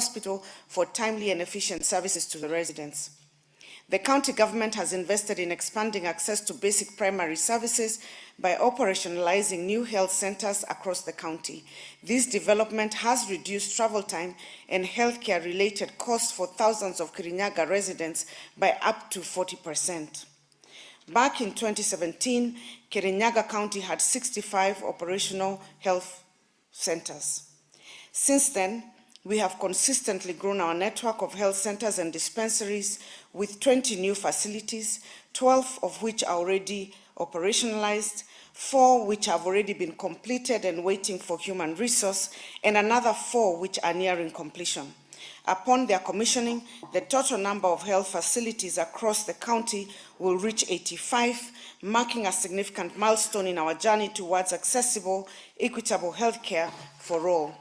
hospital for timely and efficient services to the residents. The county government has invested in expanding access to basic primary services by operationalizing new health centers across the county. This development has reduced travel time and healthcare-related costs for thousands of Kirinyaga residents by up to 40%. Back in 2017, Kirinyaga County had 65 operational health centers. Since then, we have consistently grown our network of health centers and dispensaries with 20 new facilities, 12 of which are already operationalized, 4 which have already been completed and waiting for human resource, and another 4 which are nearing completion. Upon their commissioning, the total number of health facilities across the county will reach 85, marking a significant milestone in our journey towards accessible, equitable healthcare for all.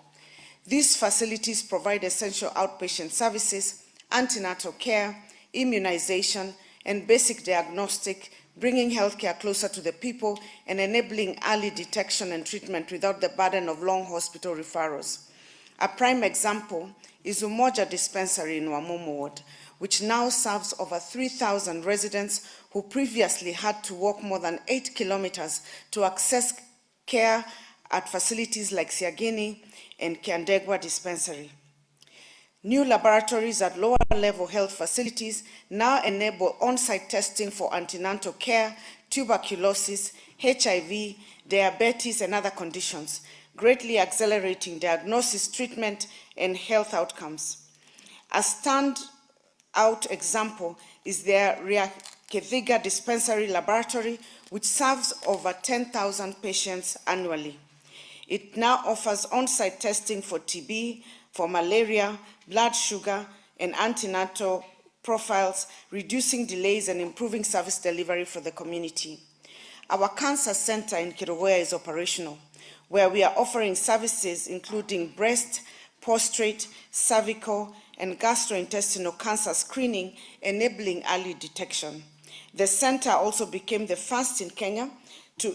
These facilities provide essential outpatient services, antenatal care, immunization, and basic diagnostic, bringing healthcare closer to the people and enabling early detection and treatment without the burden of long hospital referrals. A prime example is Umoja Dispensary in Wamumu Ward, which now serves over 3,000 residents who previously had to walk more than 8 kilometers to access care at facilities like Siagini and Kiandegwa Dispensary. New laboratories at lower-level health facilities now enable on-site testing for antenatal care, tuberculosis, HIV, diabetes, and other conditions, greatly accelerating diagnosis, treatment, and health outcomes. A standout example is their Riakethiga Dispensary Laboratory, which serves over 10,000 patients annually. It now offers on-site testing for TB, for malaria, blood sugar, and antenatal profiles, reducing delays and improving service delivery for the community. Our cancer center in Kirogoya is operational, where we are offering services including breast, prostate, cervical, and gastrointestinal cancer screening, enabling early detection. The center also became the first in Kenya to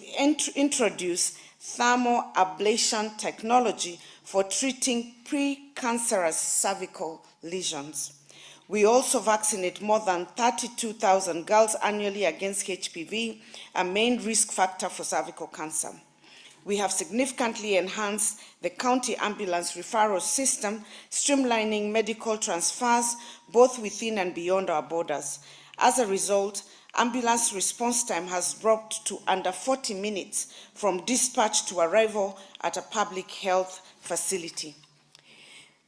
introduce thermal ablation technology for treating precancerous cervical lesions. We also vaccinate more than 32,000 girls annually against HPV, a main risk factor for cervical cancer. We have significantly enhanced the county ambulance referral system, streamlining medical transfers both within and beyond our borders. As a result, ambulance response time has dropped to under 40 minutes from dispatch to arrival at a public health facility.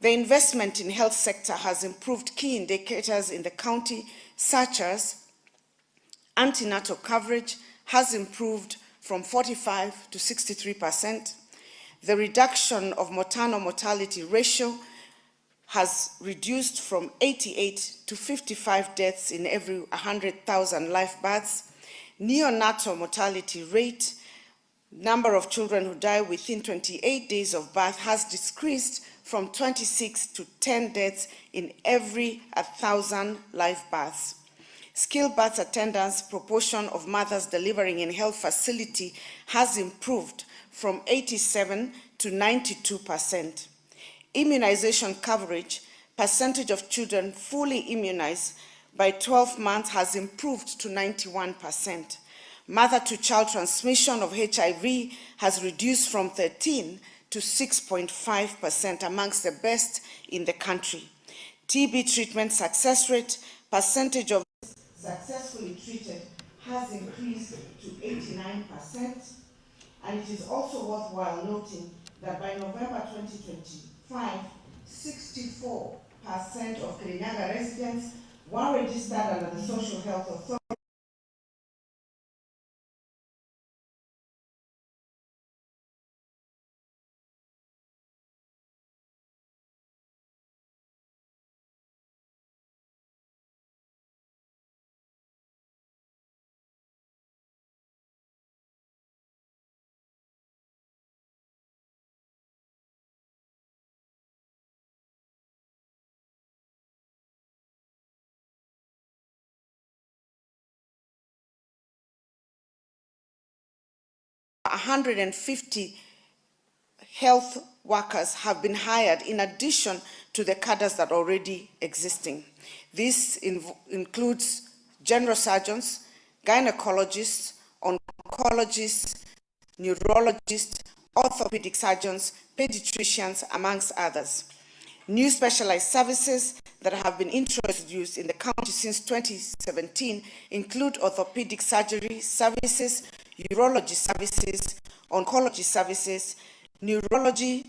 The investment in health sector has improved key indicators in the county, such as antenatal coverage has improved from 45 to 63%. The reduction of maternal mortality ratio has reduced from 88 to 55 deaths in every 100,000 live births. Neonatal mortality rate, number of children who die within 28 days of birth, has decreased from 26 to 10 deaths in every 1,000 live births. Skilled birth attendance proportion of mothers delivering in health facility has improved from 87 to 92%. Immunization coverage, percentage of children fully immunized by 12 months has improved to 91%. Mother-to-child transmission of HIV has reduced from 13 to 6.5%, amongst the best in the country. TB treatment success rate, percentage of successfully treated has increased to 89%, and it is also worthwhile noting that by November 2025, 64% of Kirinyaga residents were registered under the Social Health Authority. $150 health workers have been hired in addition to the cadres that are already existing. This includes general surgeons, gynecologists, oncologists, neurologists, orthopedic surgeons, pediatricians, amongst others. New specialized services that have been introduced in the county since 2017 include orthopedic surgery services, urology services, oncology services, neurology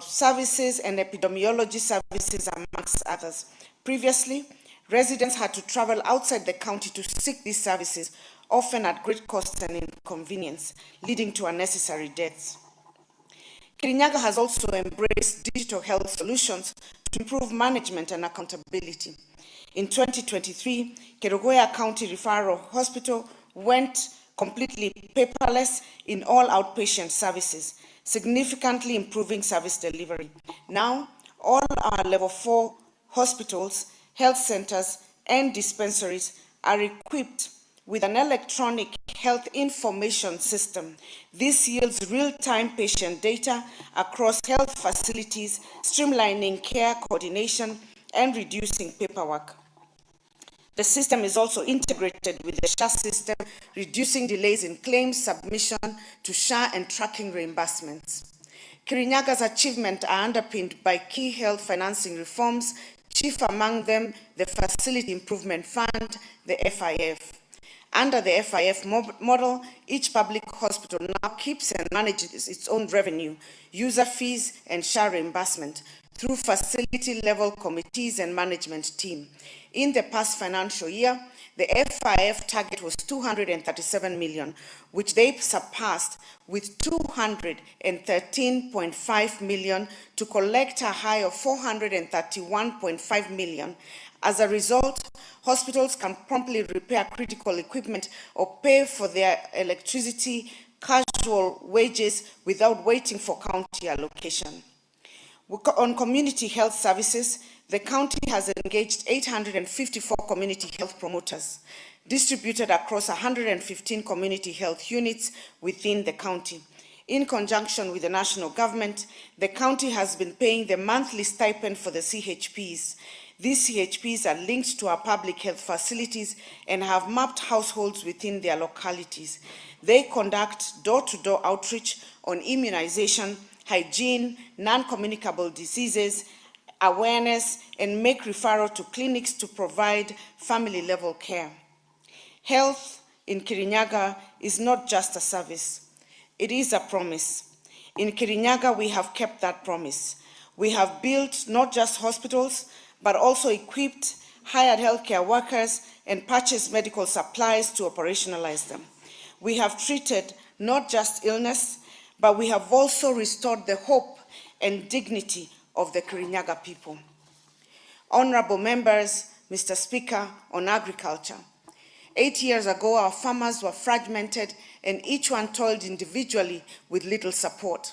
services, and epidemiology services, amongst others. Previously, residents had to travel outside the county to seek these services, often at great cost and inconvenience, leading to unnecessary deaths. Kirinyaga has also embraced digital health solutions to improve management and accountability. In 2023, Kerugoya County Referral Hospital went completely paperless in all outpatient services, significantly improving service delivery. Now, all our level 4 hospitals, health centers, and dispensaries are equipped with an electronic health information system. This yields real-time patient data across health facilities, streamlining care coordination and reducing paperwork. The system is also integrated with the SHA system, reducing delays in claims submission to SHA and tracking reimbursements. Kirinyaga's achievements are underpinned by key health financing reforms, chief among them the Facility Improvement Fund, the FIF. Under the FIF model, each public hospital now keeps and manages its own revenue, user fees, and SHA reimbursement through facility-level committees and management team. In the past financial year, the FIF target was 237 million, which they surpassed with 213.5 million to collect a high of 431.5 million. As a result, hospitals can promptly repair critical equipment or pay for their electricity, casual wages without waiting for county allocation. On community health services, the county has engaged 854 community health promoters, distributed across 115 community health units within the county. In conjunction with the national government, the county has been paying the monthly stipend for the CHPs. These CHPs are linked to our public health facilities and have mapped households within their localities. They conduct door-to-door outreach on immunization, hygiene, non-communicable diseases, awareness, and make referral to clinics to provide family-level care. Health in Kirinyaga is not just a service, it is a promise. In Kirinyaga, we have kept that promise. We have built not just hospitals, but also equipped, hired healthcare workers, and purchased medical supplies to operationalize them. We have treated not just illness, but we have also restored the hope and dignity of the Kirinyaga people. Honorable members, Mr. Speaker, on agriculture. 8 years ago, our farmers were fragmented and each one toiled individually with little support.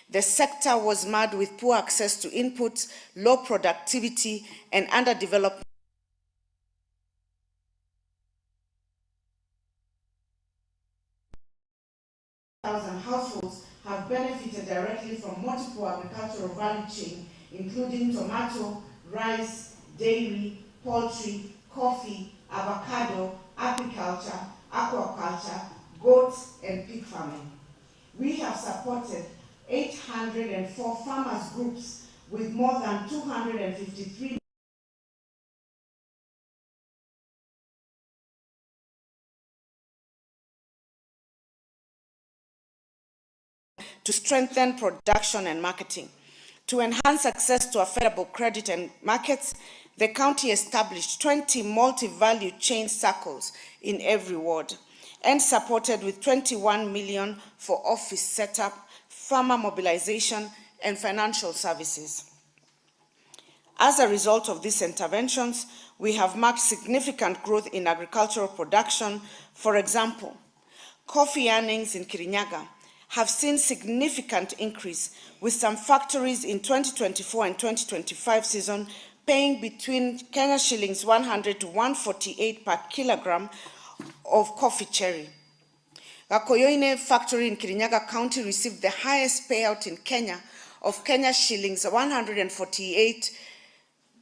The sector was marred with poor access to inputs, low productivity, and underdevelopment. Households have benefited directly from multiple agricultural value chain, including tomato, rice, dairy, poultry, coffee, avocado, apiculture, aquaculture, goats, and pig farming. We have supported 804 farmers groups with more than 253 to strengthen production and marketing. To enhance access to affordable credit and markets, the county established 20 multi-value chain circles in every ward and supported with 21 million for office setup, farmer mobilization, and financial services. As a result of these interventions, we have marked significant growth in agricultural production. For example, coffee earnings in Kirinyaga have seen significant increase, with some factories in 2024 and 2025 season paying between Kenya shillings 100 to 148 per kilogram of coffee cherry. Gakoyoine factory in Kirinyaga County received the highest payout in Kenya of Kenya shillings 148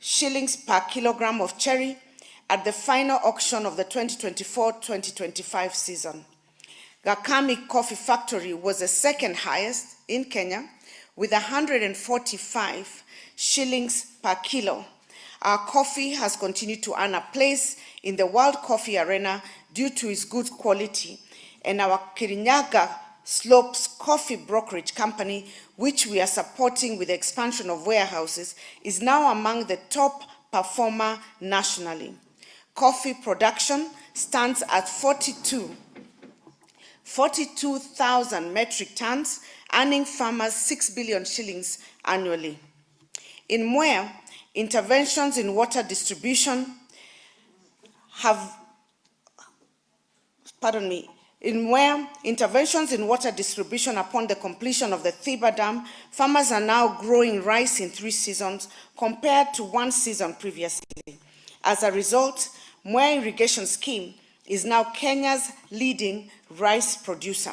shillings per kilogram of cherry at the final auction of the 2024-2025 season. Gakami Coffee Factory was the second highest in Kenya with 145 shillings per kilo. Our coffee has continued to earn a place in the world coffee arena due to its good quality, and our Kirinyaga Slopes Coffee Brokerage Company, which we are supporting with the expansion of warehouses, is now among the top performer nationally. Coffee production stands at 42,000 metric tons, earning farmers 6 billion shillings annually. In Mwea, interventions in water distribution upon the completion of the Thiba Dam, farmers are now growing rice in 3 seasons compared to 1 season previously. As a result, Mwea Irrigation Scheme is now Kenya's leading rice producer,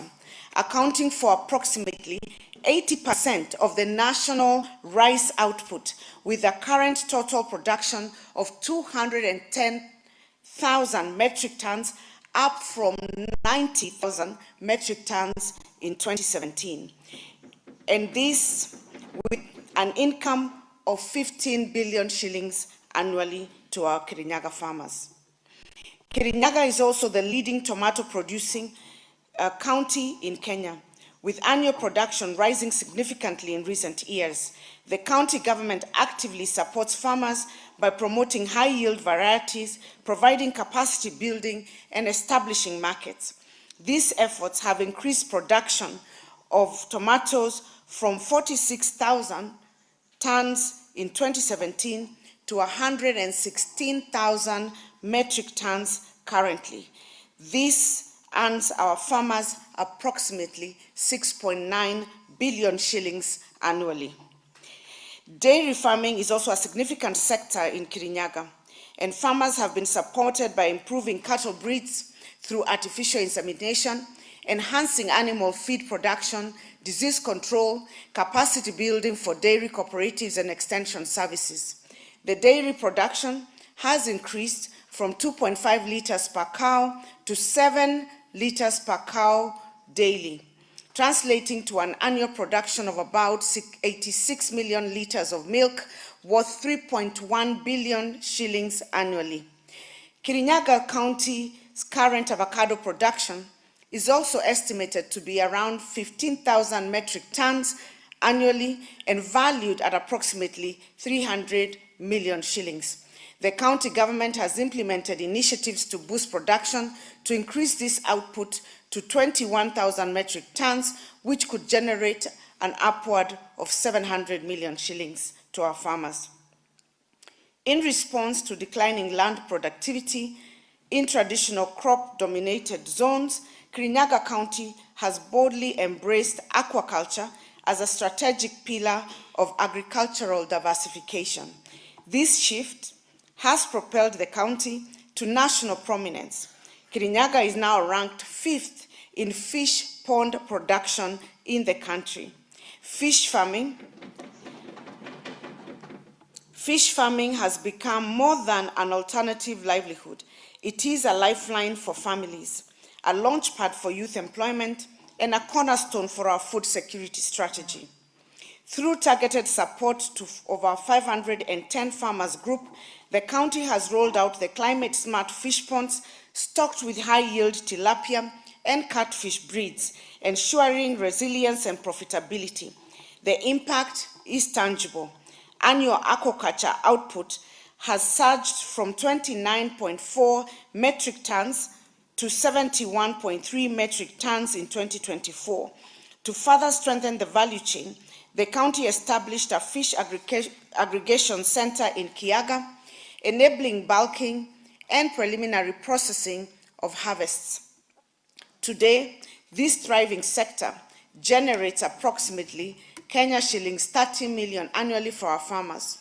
accounting for approximately 80% of the national rice output, with a current total production of 210,000 metric tons, up from 90,000 metric tons in 2017. And this with an income of 15 billion shillings annually to our Kirinyaga farmers. Kirinyaga is also the leading tomato producing county in Kenya, with annual production rising significantly in recent years. The county government actively supports farmers by promoting high-yield varieties, providing capacity building, and establishing markets. These efforts have increased production of tomatoes from 46,000 tons in 2017 to 116,000 metric tons currently. This earns our farmers approximately 6.9 billion shillings annually. Dairy farming is also a significant sector in Kirinyaga, and farmers have been supported by improving cattle breeds through artificial insemination, enhancing animal feed production, disease control, capacity building for dairy cooperatives and extension services. The dairy production has increased from 2.5 liters per cow to 7 liters per cow daily, translating to an annual production of about 86 million liters of milk, worth 3.1 billion shillings annually. Kirinyaga County's current avocado production is also estimated to be around 15,000 metric tons annually and valued at approximately 300 million shillings. The county government has implemented initiatives to boost production to increase this output to 21,000 metric tons, which could generate an upward of 700 million shillings to our farmers. In response to declining land productivity in traditional crop-dominated zones, Kirinyaga County has boldly embraced aquaculture as a strategic pillar of agricultural diversification. This shift has propelled the county to national prominence. Kirinyaga is now ranked 5th in fish pond production in the country. Fish farming has become more than an alternative livelihood. It is a lifeline for families, a launchpad for youth employment, and a cornerstone for our food security strategy. Through targeted support to over 510 farmers group, the county has rolled out the climate-smart fish ponds stocked with high-yield tilapia and catfish breeds, ensuring resilience and profitability. The impact is tangible. Annual aquaculture output has surged from 29.4 metric tons to 71.3 metric tons in 2024. To further strengthen the value chain, the county established a fish aggregation center in Kiaga, enabling bulking and preliminary processing of harvests. Today, this thriving sector generates approximately Kenya shillings 30 million annually for our farmers.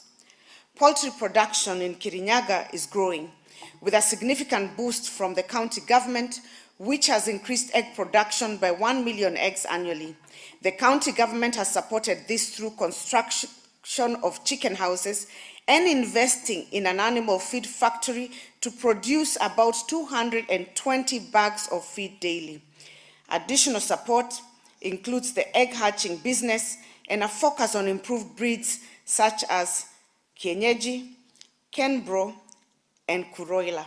Poultry production in Kirinyaga is growing, with a significant boost from the county government, which has increased egg production by 1 million eggs annually. The county government has supported this through construction of chicken houses and investing in an animal feed factory to produce about 220 bags of feed daily. Additional support includes the egg hatching business and a focus on improved breeds such as kienyeji, kenbro, and kuroila.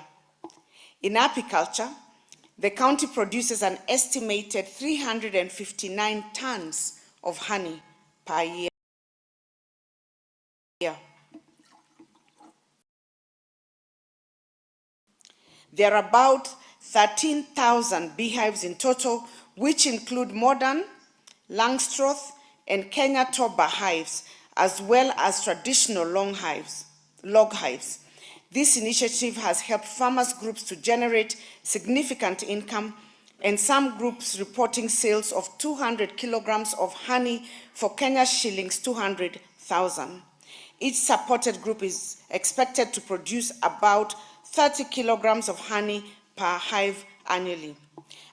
In apiculture, the county produces an estimated 359 tons of honey per year. There are about 13,000 beehives in total, which include modern, Langstroth, and kenyatta hives, as well as traditional log hives. This initiative has helped farmers groups to generate significant income, and some groups reporting sales of 200 kilograms of honey for Kenya's shillings 200,000. Each supported group is expected to produce about 30 kilograms of honey per hive annually.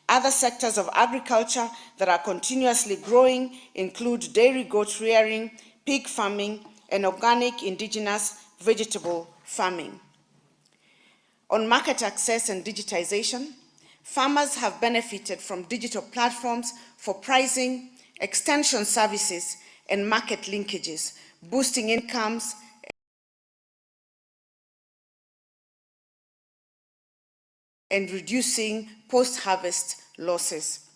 Other sectors of agriculture that are continuously growing include dairy goat rearing, pig farming, and organic indigenous vegetable farming. On market access and digitization, farmers have benefited from digital platforms for pricing, extension services, and market linkages, boosting incomes and reducing post-harvest losses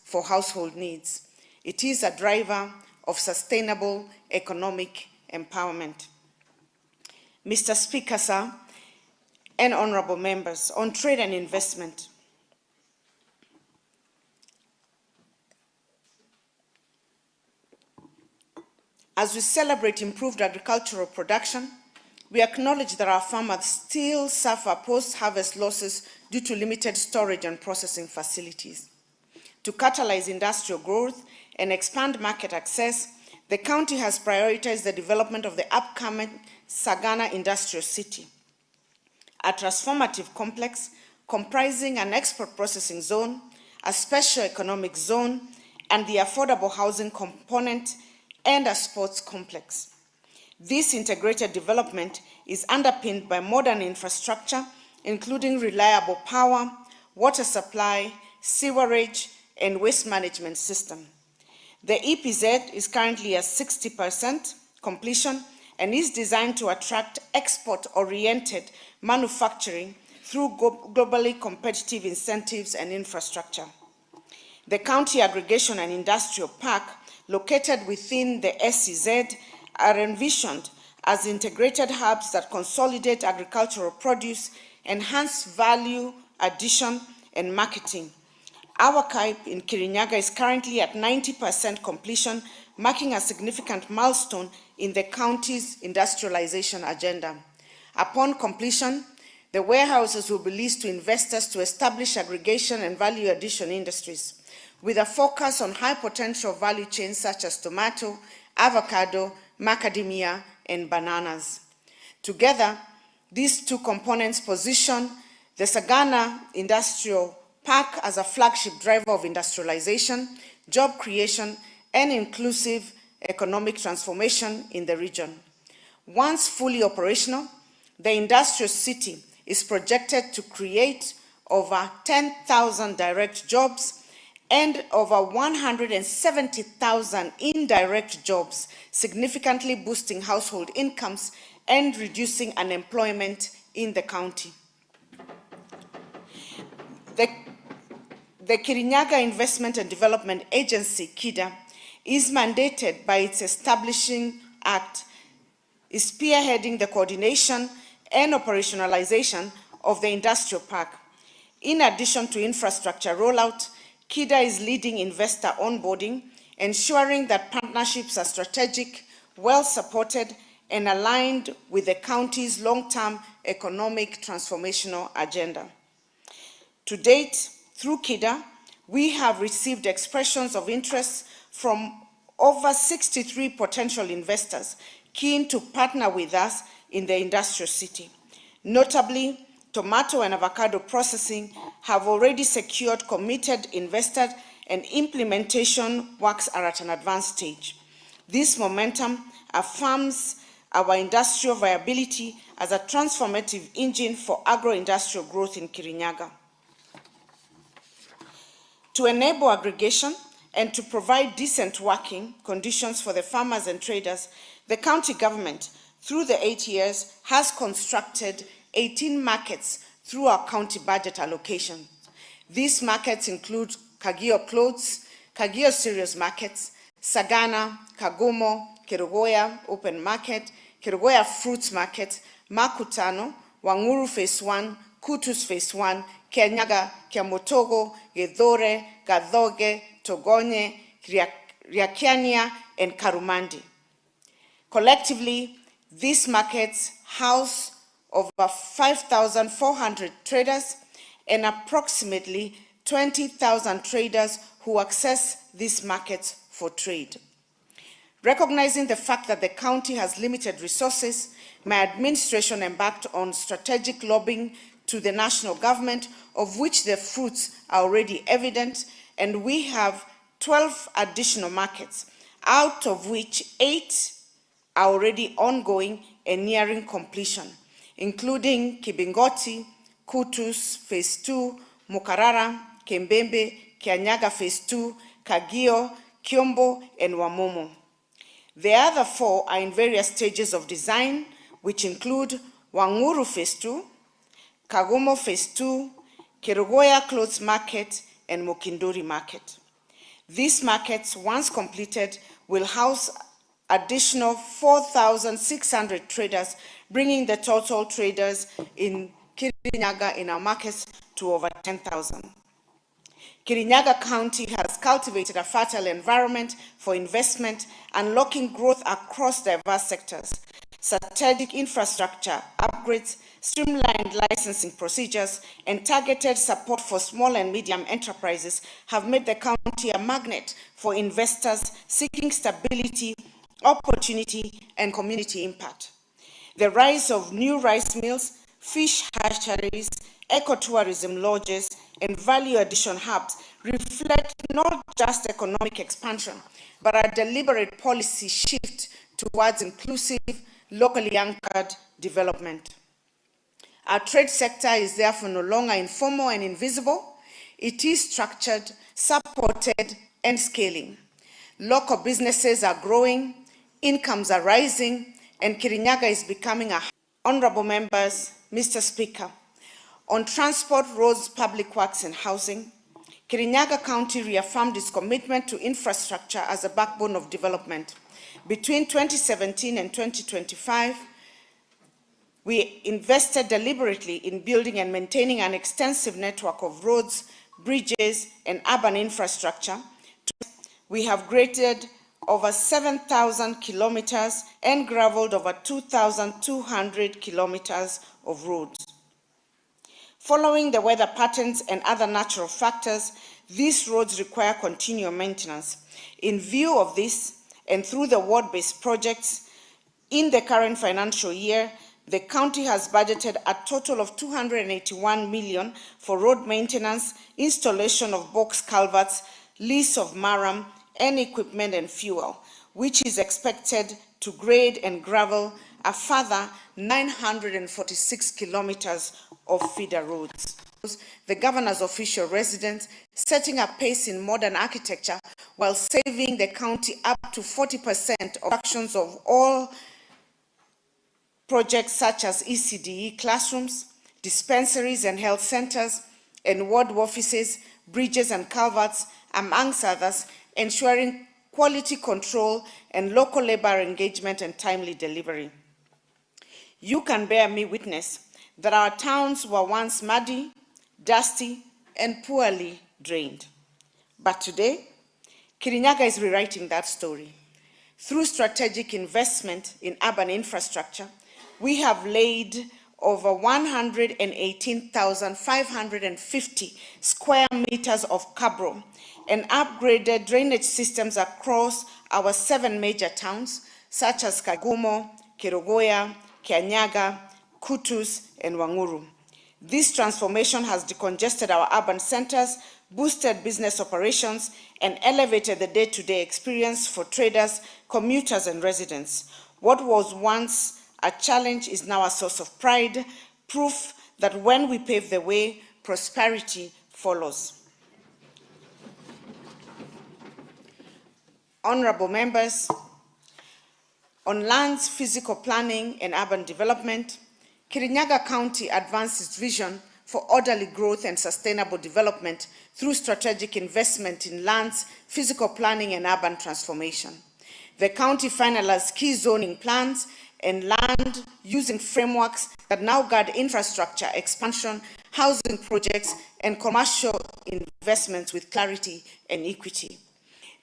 for household needs. It is a driver of sustainable economic empowerment. Mr. Speaker, sir, and honorable members, on trade and investment, as we celebrate improved agricultural production, we acknowledge that our farmers still suffer post-harvest losses due to limited storage and processing facilities. To catalyze industrial growth and expand market access, the county has prioritized the development of the upcoming Sagana Industrial City, a transformative complex comprising an export processing zone, a special economic zone, and the affordable housing component, and a sports complex. This integrated development is underpinned by modern infrastructure, including reliable power, water supply, sewerage, and waste management system. The EPZ is currently at 60% completion and is designed to attract export-oriented manufacturing through globally competitive incentives and infrastructure. The County Aggregation and Industrial Park, located within the SEZ, are envisioned as integrated hubs that consolidate agricultural produce, enhance value addition and marketing. Our CAIP in Kirinyaga is currently at 90% completion, marking a significant milestone in the county's industrialization agenda. Upon completion, the warehouses will be leased to investors to establish aggregation and value addition industries, with a focus on high potential value chains such as tomato, avocado, macadamia, and bananas. Together, these two components position the Sagana Industrial Park as a flagship driver of industrialization, job creation, and inclusive economic transformation in the region. Once fully operational, the industrial city is projected to create over 10,000 direct jobs and over 170,000 indirect jobs, significantly boosting household incomes and reducing unemployment in the county. The Kirinyaga Investment and Development Agency, KIDA, is mandated by its establishing act, is spearheading the coordination and operationalization of the industrial park. In addition to infrastructure rollout, KIDA is leading investor onboarding, ensuring that partnerships are strategic, well-supported, and aligned with the county's long-term economic transformational agenda. To date, through KIDA, we have received expressions of interest from over 63 potential investors keen to partner with us in the industrial city. Notably, tomato and avocado processing have already secured committed investors, and implementation works are at an advanced stage. This momentum affirms our industrial viability as a transformative engine for agro-industrial growth in Kirinyaga. To enable aggregation and to provide decent working conditions for the farmers and traders, the county government, through the 8 years, has constructed 18 markets through our county budget allocation. These markets include Kagio Clothes, Kagio Cereals Markets, Sagana, Kagumo, Kerugoya Open Market, Kerugoya Fruits Market, Makutano, Waiguru Phase 1, Kutus Phase 1, Kirinyaga, Kiamotogo, Gedore, Gadoge, Togonye, Riakiania, and Karumandi. Collectively, these markets house over 5,400 traders and approximately 20,000 traders who access these markets for trade. Recognizing the fact that the county has limited resources, my administration embarked on strategic lobbying to the national government, of which the fruits are already evident, and we have 12 additional markets, out of which 8 are already ongoing and nearing completion, including Kibingoti, Kutus Phase 2, Mukarara, Kembembe, Kirinyaga Phase 2, Kagio, Kiombo, and Wamomo. The other 4 are in various stages of design, which include Waiguru Phase 2, Kagumo Phase 2, Kerugoya Clothes Market, and Mukinduri Market. These markets, once completed, will house additional 4,600 traders, bringing the total traders in Kirinyaga in our markets to over 10,000. Kirinyaga County has cultivated a fertile environment for investment, unlocking growth across diverse sectors. Strategic infrastructure upgrades, streamlined licensing procedures, and targeted support for small and medium enterprises have made the county a magnet for investors seeking stability, opportunity, and community impact. The rise of new rice mills, fish hatcheries, ecotourism lodges, and value addition hubs reflect not just economic expansion, but a deliberate policy shift towards inclusive, locally anchored development. Our trade sector is therefore no longer informal and invisible. It is structured, supported, and scaling. Local businesses are growing, incomes are rising, and Kirinyaga is becoming a honorable members, Mr. Speaker. On transport, roads, public works, and housing, Kirinyaga County reaffirmed its commitment to infrastructure as a backbone of development. Between 2017 and 2025, we invested deliberately in building and maintaining an extensive network of roads, bridges, and urban infrastructure. We have graded over 7,000 kilometers and graveled over 2,200 kilometers of roads. Following the weather patterns and other natural factors, these roads require continual maintenance. In view of this, and through the ward-based projects, in the current financial year, the county has budgeted a total of 281 million for road maintenance, installation of box culverts, lease of maram, and equipment and fuel, which is expected to grade and gravel a further 946 kilometers of feeder roads. The governor's official residence, setting a pace in modern architecture while saving the county up to 40% of actions of all projects such as ECDE classrooms, dispensaries and health centers, and ward offices, bridges and culverts, amongst others, ensuring quality control and local labor engagement and timely delivery. You can bear me witness that our towns were once muddy, dusty, and poorly drained. But today, Kirinyaga is rewriting that story. Through strategic investment in urban infrastructure, we have laid over 118,550 square meters of cabro and upgraded drainage systems across our 7 major towns, such as Kagumo, Kerugoya, Kirinyaga, Kutus, and Waiguru. This transformation has decongested our urban centers, boosted business operations, and elevated the day-to-day experience for traders, commuters, and residents. What was once a challenge is now a source of pride, proof that when we pave the way, prosperity follows. Honorable members, on lands, physical planning, and urban development, Kirinyaga County advanced its vision for orderly growth and sustainable development through strategic investment in lands, physical planning, and urban transformation. The county finalized key zoning plans and land using frameworks that now guard infrastructure expansion, housing projects, and commercial investments with clarity and equity.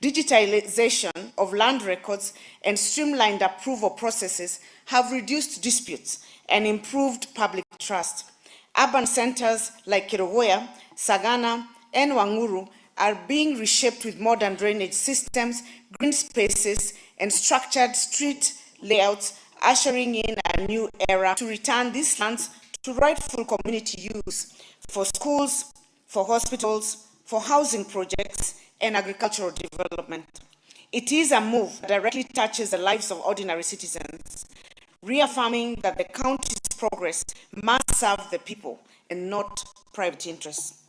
Digitalization of land records and streamlined approval processes have reduced disputes and improved public trust. Urban centers like Kirinyaga, Sagana, and Waiguru are being reshaped with modern drainage systems, green spaces, and structured street layouts, ushering in a new era to return these lands to rightful community use for schools, for hospitals, for housing projects, and agricultural development. It is a move that directly touches the lives of ordinary citizens, reaffirming that the county's progress must serve the people and not private interests.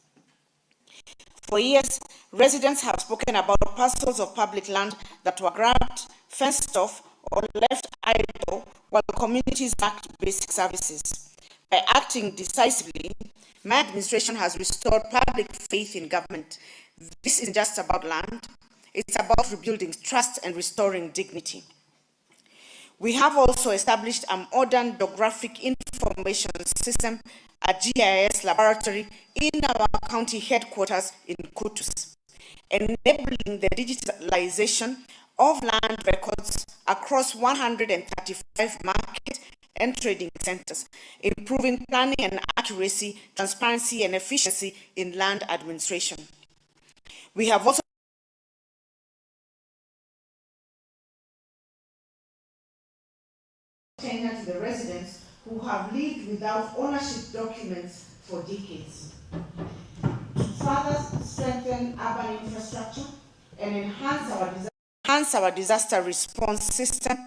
For years, residents have spoken about parcels of public land that were grabbed, fenced off, or left idle while communities lacked basic services. By acting decisively, my administration has restored public faith in government. This isn't just about land, it's about rebuilding trust and restoring dignity. We have also established a modern geographic information system, a GIS laboratory in our county headquarters in Kutus, enabling the digitalization of land records across 135 market and trading centers, improving planning and accuracy, transparency, and efficiency in land administration. We have also tenure to the residents who have lived without ownership documents for decades. To further strengthen urban infrastructure and enhance our disaster response system,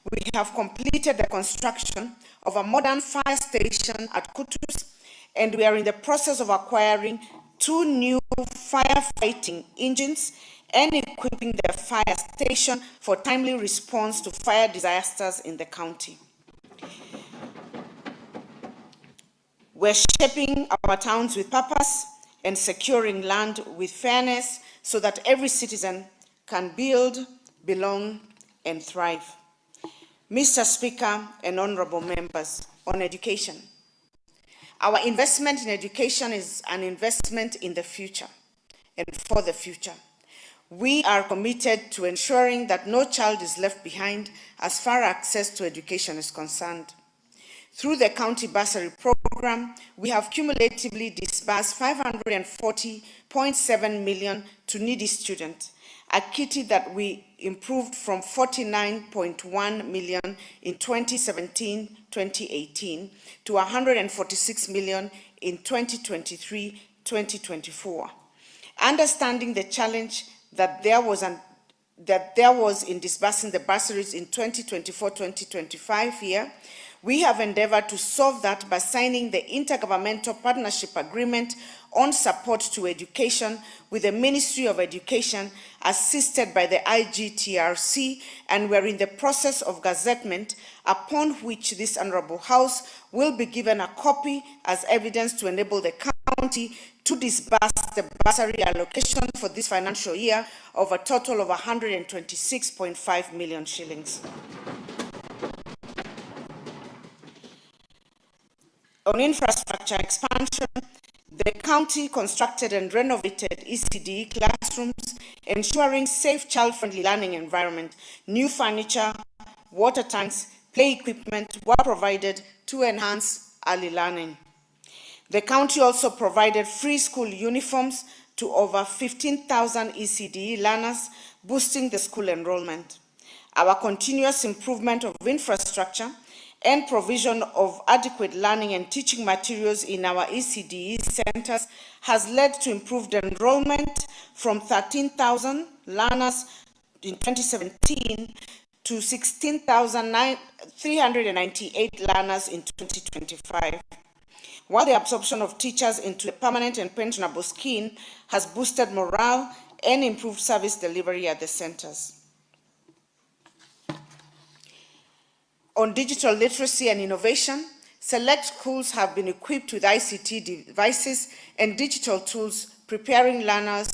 we have completed the construction of a modern fire station at Kutus, and we are in the process of acquiring 2 new firefighting engines and equipping the fire station for timely response to fire disasters in the county. We're shaping our towns with purpose and securing land with fairness so that every citizen can build, belong, and thrive. Mr. Speaker and honorable members, on education. Our investment in education is an investment in the future and for the future. We are committed to ensuring that no child is left behind as far as access to education is concerned. Through the county bursary program, we have cumulatively disbursed 540.7 million to needy students, a kitty that we improved from 49.1 million in 2017-2018 to 146 million in 2023-2024. Understanding the challenge that there was in disbursing the bursaries in 2024-2025 year, we have endeavored to solve that by signing the Intergovernmental Partnership Agreement on Support to Education with the Ministry of Education, assisted by the IGTRC, and we're in the process of gazettement, upon which this Honorable House will be given a copy as evidence to enable the county to disburse the bursary allocation for this financial year of a total of 126.5 million shillings. On infrastructure expansion, the county constructed and renovated ECD classrooms, ensuring safe child-friendly learning environment. New furniture, water tanks, play equipment were provided to enhance early learning. The county also provided free school uniforms to over 15,000 ECD learners, boosting the school enrollment. Our continuous improvement of infrastructure and provision of adequate learning and teaching materials in our ECDE centers has led to improved enrollment from 13,000 learners in 2017 to 16,398 learners in 2025. While the absorption of teachers into a permanent and pensionable scheme has boosted morale and improved service delivery at the centers. On digital literacy and innovation, select schools have been equipped with ICT devices and digital tools, preparing learners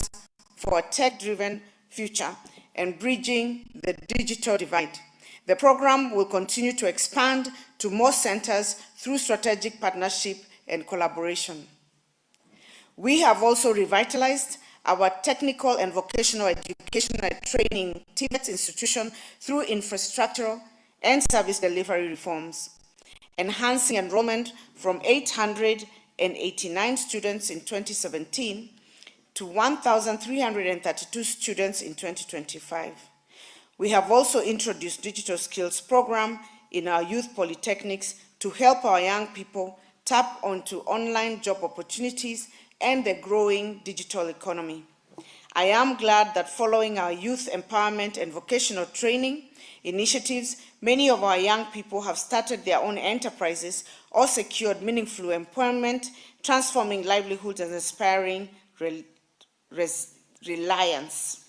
for a tech-driven future and bridging the digital divide. The program will continue to expand to more centers through strategic partnership and collaboration. We have also revitalized our technical and vocational education and training TVET institution through infrastructural and service delivery reforms, enhancing enrollment from 889 students in 2017 to 1,332 students in 2025. We have also introduced digital skills program in our youth polytechnics to help our young people tap onto online job opportunities and the growing digital economy. I am glad that following our youth empowerment and vocational training initiatives, many of our young people have started their own enterprises or secured meaningful employment, transforming livelihoods and inspiring reliance.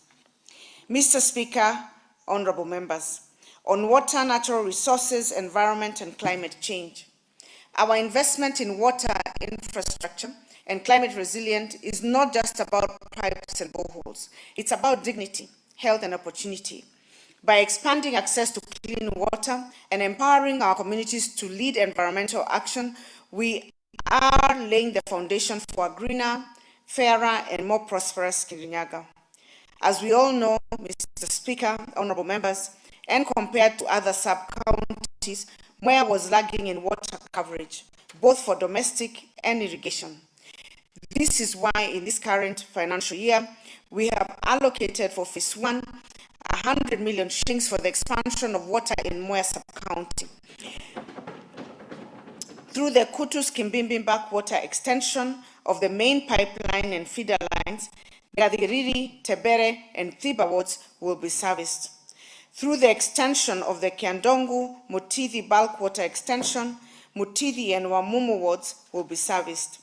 Mr. Speaker, honorable members, on water, natural resources, environment, and climate change. Our investment in water infrastructure and climate resilience is not just about pipes and boreholes. It's about dignity, health, and opportunity. By expanding access to clean water and empowering our communities to lead environmental action, we are laying the foundation for a greener, fairer, and more prosperous Kirinyaga. As we all know, Mr. Speaker, honorable members, and compared to other sub-counties, Mwea was lagging in water coverage, both for domestic and irrigation. This is why in this current financial year, we have allocated for Phase 1 100 million shillings for the expansion of water in Mwea sub-county. Through the Kutus Kimbimbi backwater extension of the main pipeline and feeder lines, Gathiriri, Tebere, and Thiba wards will be serviced. Through the extension of the Kiandongu, Mutihi bulk water extension, Mutihi and Wamumu wards will be serviced.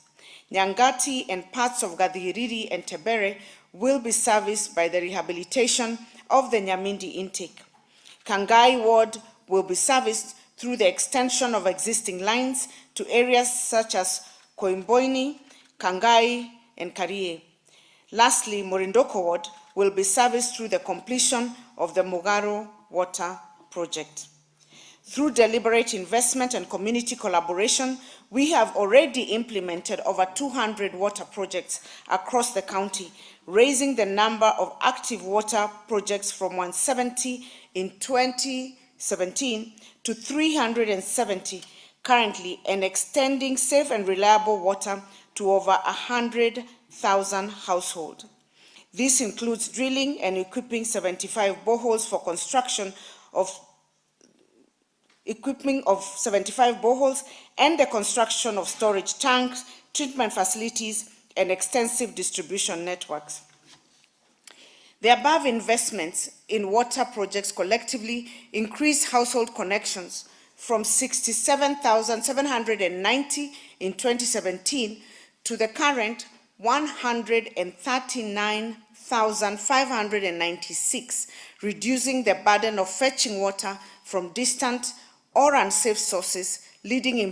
Nyangati and parts of Gathiriri and Tebere will be serviced by the rehabilitation of the Nyamindi intake. Kangai ward will be serviced through the extension of existing lines to areas such as Koimboini, Kangai, and Karie. Lastly, Morindoko ward will be serviced through the completion of the Mugaro water project. Through deliberate investment and community collaboration, we have already implemented over 200 water projects across the county, raising the number of active water projects from 170 in 2017 to 370 currently, and extending safe and reliable water to over 100,000 households. This includes drilling and equipping 75 boreholes for construction of 75 boreholes and the construction of storage tanks, treatment facilities, and extensive distribution networks. The above investments in water projects collectively increase household connections from 67,790 in 2017 to the current 139,596, reducing the burden of fetching water from distant or unsafe sources, leading to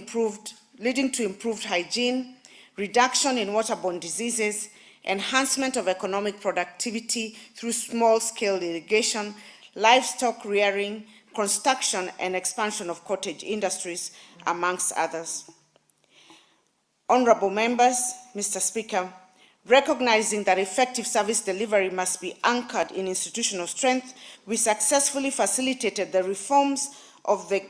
improved hygiene, reduction in waterborne diseases, enhancement of economic productivity through small-scale irrigation, livestock rearing, construction and expansion of cottage industries, amongst others. Honorable members, Mr. Speaker, recognizing that effective service delivery must be anchored in institutional strength, we successfully facilitated the reforms of the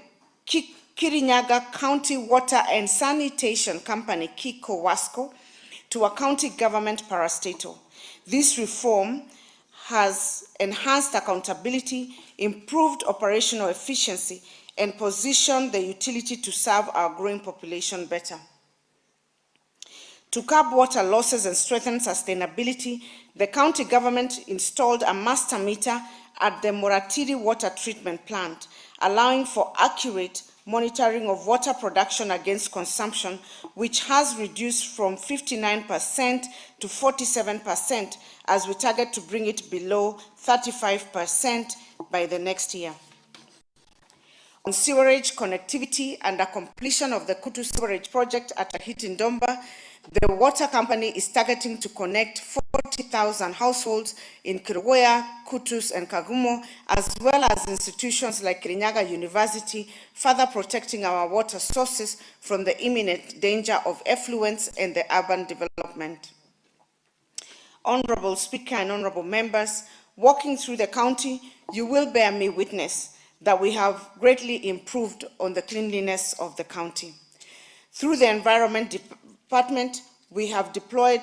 Kirinyaga County Water and Sanitation Company, Kiko Wasco, to a county government parastatal. This reform has enhanced accountability, improved operational efficiency, and position the utility to serve our growing population better. To curb water losses and strengthen sustainability, the county government installed a master meter at the Moratiri water treatment plant, allowing for accurate monitoring of water production against consumption, which has reduced from 59% to 47% as we target to bring it below 35% by the next year. On sewerage connectivity and the completion of the Kutu sewerage project at Ahiti Ndomba, the water company is targeting to connect 40,000 households in Kirinyaga, Kutus, and Kagumo, as well as institutions like Kirinyaga University, further protecting our water sources from the imminent danger of effluents and the urban development. Honorable Speaker and honorable members, walking through the county, you will bear me witness that we have greatly improved on the cleanliness of the county. Through the Environment Department, we have deployed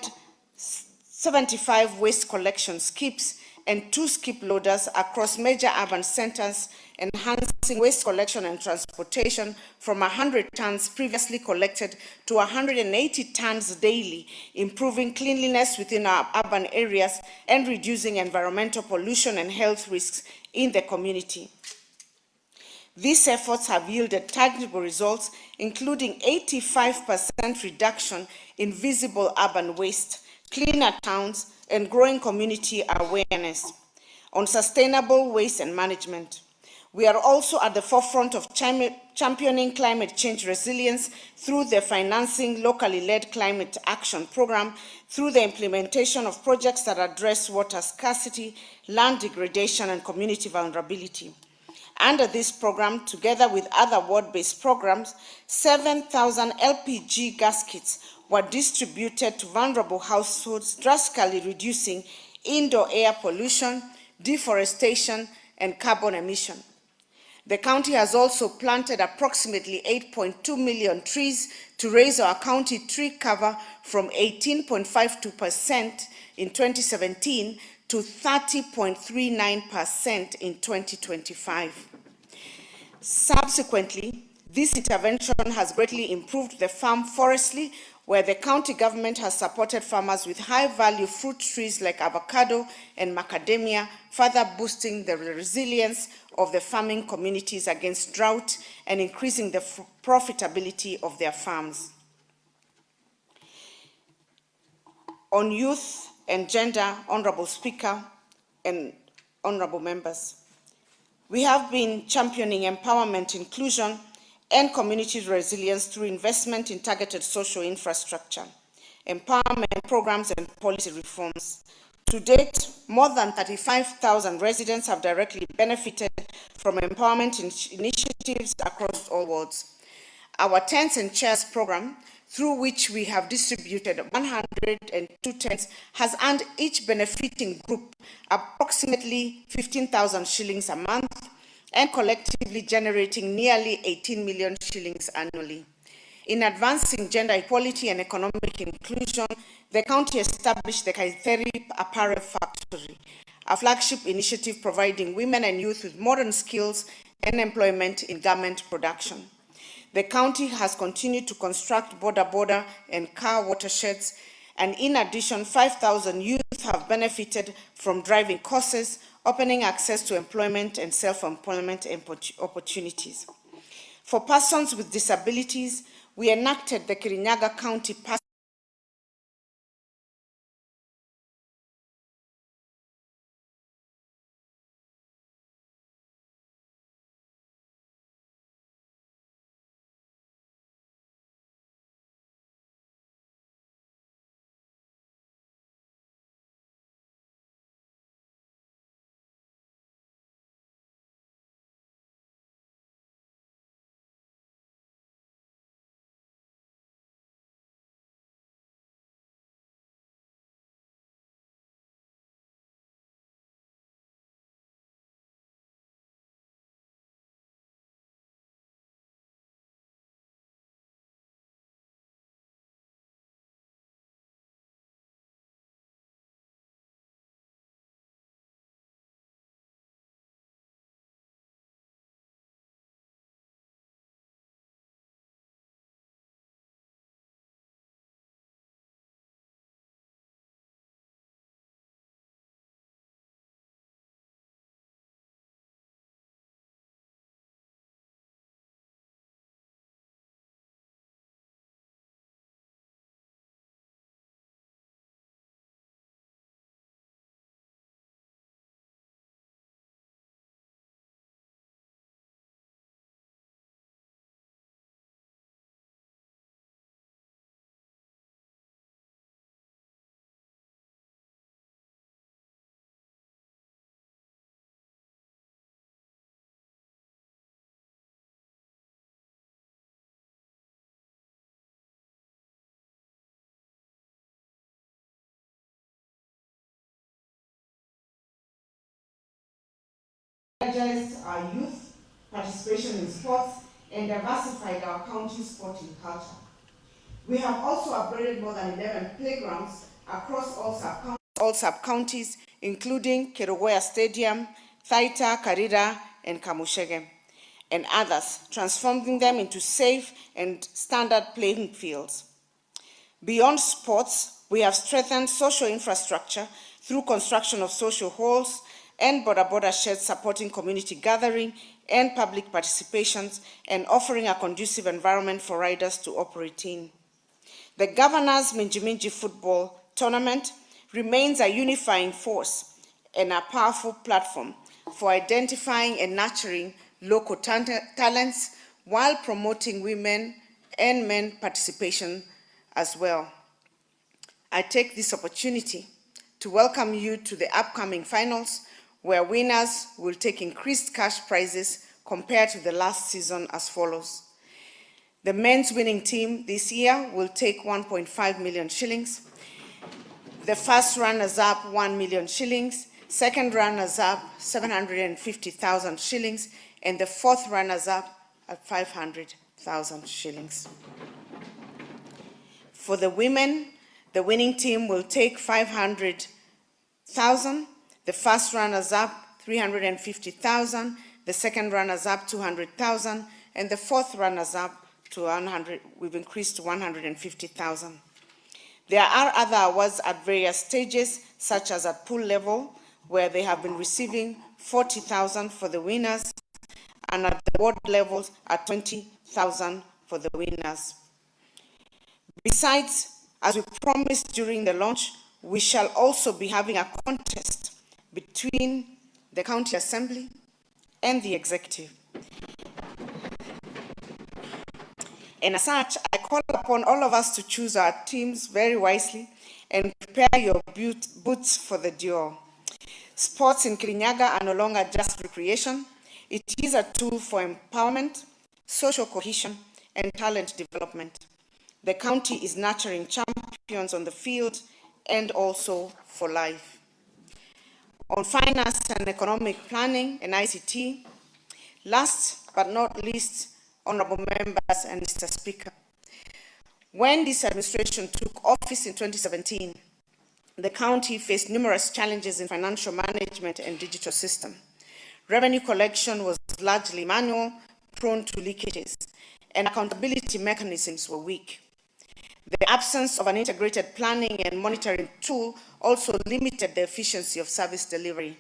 75 waste collection skips and 2 skip loaders across major urban centers, enhancing waste collection and transportation from 100 tons previously collected to 180 tons daily, improving cleanliness within our urban areas and reducing environmental pollution and health risks in the community. These efforts have yielded tangible results, including 85% reduction in visible urban waste, cleaner towns, and growing community awareness. On sustainable waste and management, we are also at the forefront of championing climate change resilience through the financing locally led climate action program, through the implementation of projects that address water scarcity, land degradation, and community vulnerability. Under this program, together with other ward-based programs, 7,000 LPG gas kits were distributed to vulnerable households, drastically reducing indoor air pollution, deforestation, and carbon emission. The county has also planted approximately 8.2 million trees to raise our county tree cover from 18.52% in 2017 to 30.39% in 2025. Subsequently, this intervention has greatly improved the farm forestry, where the county government has supported farmers with high-value fruit trees like avocado and macadamia, further boosting the resilience of the farming communities against drought and increasing the profitability of their farms. On youth and gender, Honorable Speaker and honorable members, we have been championing empowerment, inclusion, and community resilience through investment in targeted social infrastructure, empowerment programs, and policy reforms. To date, more than 35,000 residents have directly benefited from empowerment initiatives across all wards. Our Tents and Chairs program, through which we have distributed 102 tents, has earned each benefiting group approximately 15,000 shillings a month and collectively generating nearly 18 million shillings annually. In advancing gender equality and economic inclusion, the county established the Kaitheri Apparel Factory, a flagship initiative providing women and youth with modern skills and employment in garment production. The county has continued to construct border and car watersheds, and in addition, 5,000 youth have benefited from driving courses, opening access to employment and self-employment opportunities. For persons with disabilities, we enacted the Kirinyaga County energized our youth participation in sports and diversified our county's sporting culture. We have also upgraded more than 11 playgrounds across all sub-counties, including Kerugoya Stadium, Thaita, Karira, and Kamushege, and others, transforming them into safe and standard playing fields. Beyond sports, we have strengthened social infrastructure through construction of social halls and border sheds supporting community gathering and public participations and offering a conducive environment for riders to operate in. The Governor's Minji football tournament remains a unifying force and a powerful platform for identifying and nurturing local talents while promoting women and men participation as well. I take this opportunity to welcome you to the upcoming finals, where winners will take increased cash prizes compared to the last season as follows. The men's winning team this year will take 1.5 million shillings. The first runners-up, 1 million shillings. Second runners-up, 750,000 shillings. And the fourth runners-up at 500,000 shillings. For the women, the winning team will take 500,000. The first runners-up, 350,000. The second runners-up, 200,000. And the fourth runners-up, to 100, we've increased to 150,000. There are other awards at various stages, such as at pool level, where they have been receiving 40,000 for the winners, and at the ward levels at 20,000 for the winners. Besides, as we promised during the launch, we shall also be having a contest between the County Assembly and the Executive. And as such, I call upon all of us to choose our teams very wisely and prepare your boots for the duel. Sports in Kirinyaga are no longer just recreation. It is a tool for empowerment, social cohesion, and talent development. The county is nurturing champions on the field and also for life. On finance and economic planning and ICT, last but not least, honorable members and Mr. Speaker, when this administration took office in 2017, the county faced numerous challenges in financial management and digital system. Revenue collection was largely manual, prone to leakages, and accountability mechanisms were weak. The absence of an integrated planning and monitoring tool also limited the efficiency of service delivery.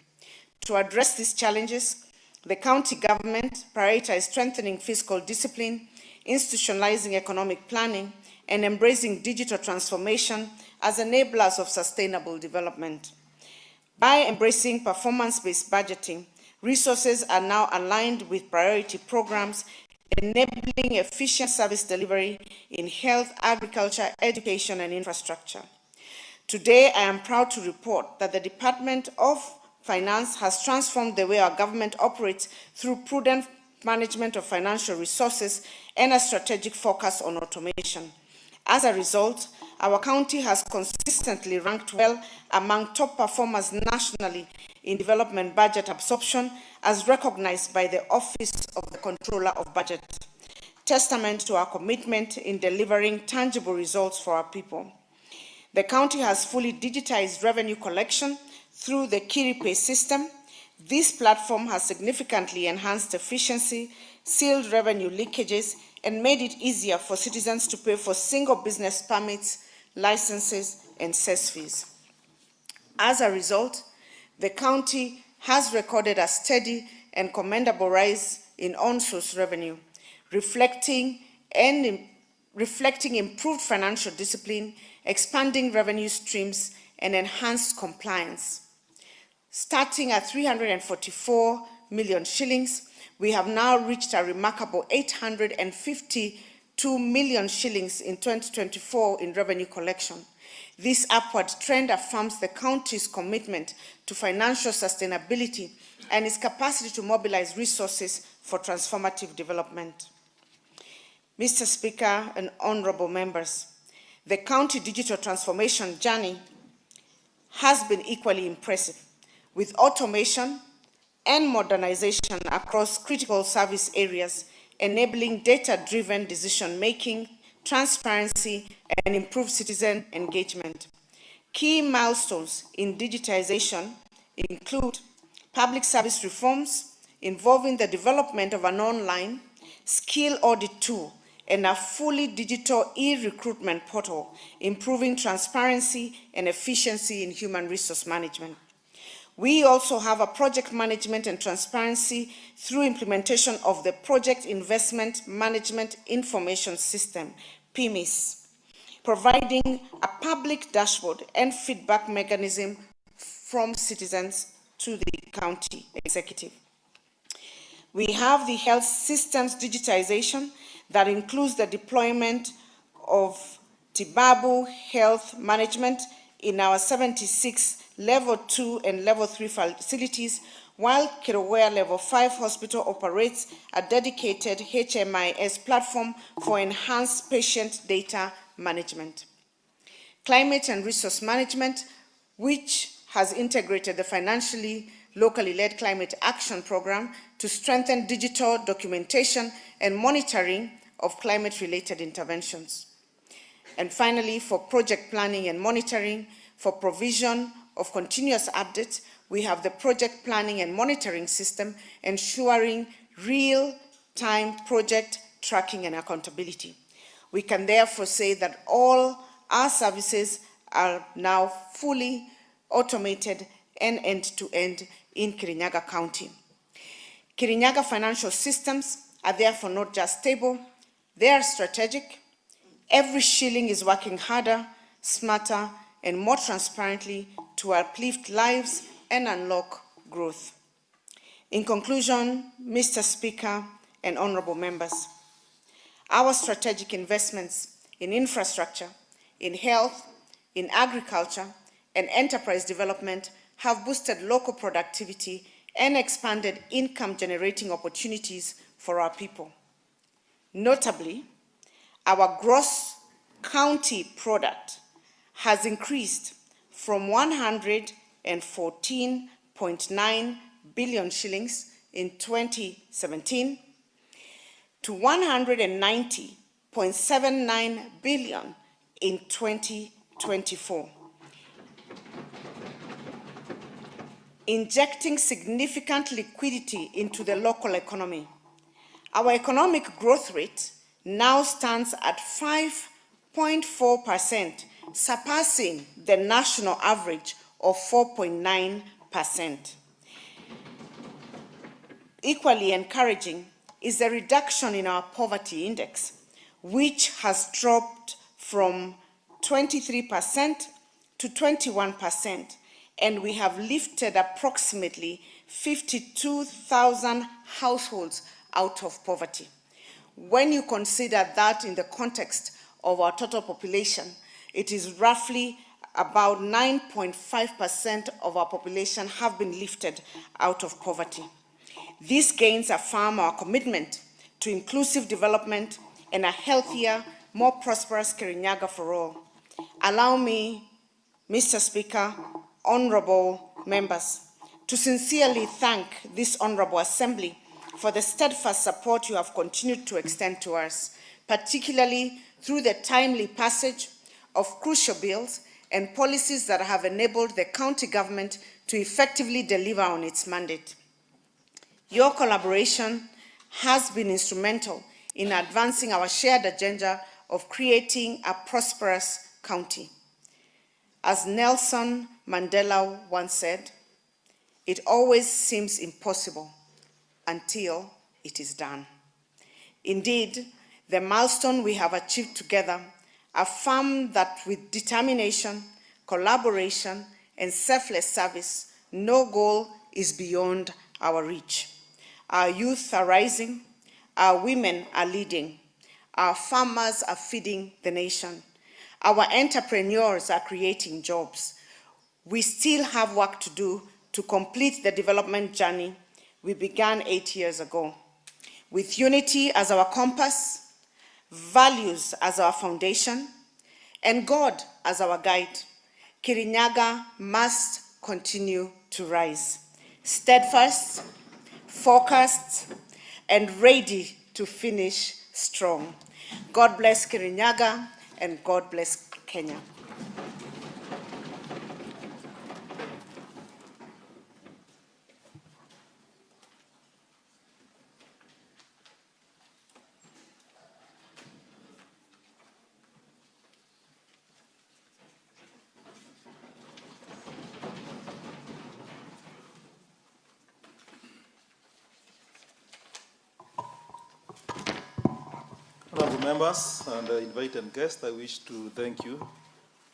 To address these challenges, the county government prioritized strengthening fiscal discipline, institutionalizing economic planning, and embracing digital transformation as enablers of sustainable development. By embracing performance-based budgeting, resources are now aligned with priority programs, enabling efficient service delivery in health, agriculture, education, and infrastructure. Today, I am proud to report that the Department of Finance has transformed the way our government operates through prudent management of financial resources and a strategic focus on automation. As a result, our county has consistently ranked well among top performers nationally in development budget absorption, as recognized by the Office of the Controller of Budget, testament to our commitment in delivering tangible results for our people. The county has fully digitized revenue collection through the KiriPay system. This platform has significantly enhanced efficiency, sealed revenue leakages, and made it easier for citizens to pay for single business permits, licenses, and cess fees. As a result, the county has recorded a steady and commendable rise in on-source revenue, reflecting improved financial discipline, expanding revenue streams, and enhanced compliance. Starting at 344 million shillings, we have now reached a remarkable 852 million shillings in 2024 in revenue collection. This upward trend affirms the county's commitment to financial sustainability and its capacity to mobilize resources for transformative development. Mr. Speaker and honorable members, the county digital transformation journey has been equally impressive, with automation, and modernization across critical service areas, enabling data-driven decision-making, transparency, and improved citizen engagement. Key milestones in digitization include public service reforms involving the development of an online skill audit tool and a fully digital e-recruitment portal, improving transparency and efficiency in human resource management. We also have a project management and transparency through implementation of the Project Investment Management Information System, PIMIS, providing a public dashboard and feedback mechanism from citizens to the county executive. We have the health systems digitization that includes the deployment of Tibabu health management in our 76 level 2 and level 3 facilities, while Kirowea level 5 hospital operates a dedicated HMIS platform for enhanced patient data management. Climate and resource management, which has integrated the financially locally led climate action program to strengthen digital documentation and monitoring of climate-related interventions. And finally, for project planning and monitoring, for provision of continuous updates, we have the project planning and monitoring system ensuring real-time project tracking and accountability. We can therefore say that all our services are now fully automated and end-to-end in Kirinyaga County. Kirinyaga financial systems are therefore not just stable, they are strategic. Every shilling is working harder, smarter, and more transparently to uplift lives and unlock growth. In conclusion, Mr. Speaker and honorable members, our strategic investments in infrastructure, in health, in agriculture, and enterprise development have boosted local productivity and expanded income-generating opportunities for our people. Notably, our gross county product has increased from 114.9 billion shillings in 2017 to 190.79 billion in 2024, injecting significant liquidity into the local economy. Our economic growth rate now stands at 5.4%, surpassing the national average of 4.9%. Equally encouraging is the reduction in our poverty index, which has dropped from 23% to 21%, and we have lifted approximately 52,000 households out of poverty. When you consider that in the context of our total population, it is roughly about 9.5% of our population have been lifted out of poverty. These gains affirm our commitment to inclusive development and a healthier, more prosperous Kirinyaga for all. Allow me, Mr. Speaker, honorable members, to sincerely thank this honorable assembly for the steadfast support you have continued to extend to us, particularly through the timely passage of crucial bills and policies that have enabled the county government to effectively deliver on its mandate. Your collaboration has been instrumental in advancing our shared agenda of creating a prosperous county. As Nelson Mandela once said, it always seems impossible until it is done. Indeed, the milestone we have achieved together affirm that with determination, collaboration, and selfless service, no goal is beyond our reach. Our youth are rising, our women are leading, our farmers are feeding the nation, our entrepreneurs are creating jobs. We still have work to do to complete the development journey we began 8 years ago. With unity as our compass, values as our foundation, and God as our guide, Kirinyaga must continue to rise. steadfast, focused, and ready to finish strong. God bless Kirinyaga, and God bless Kenya. Honorable members and invited guests, I wish to thank you.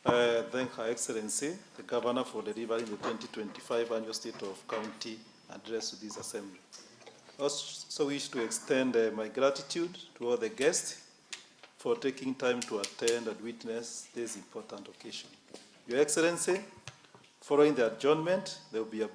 Thank Her Excellency, the Governor, for delivering the 2025 Annual State of County Address to this Assembly. I also wish to extend my gratitude to all the guests for taking time to attend and witness this important occasion. Your Excellency, following the adjournment, there will be a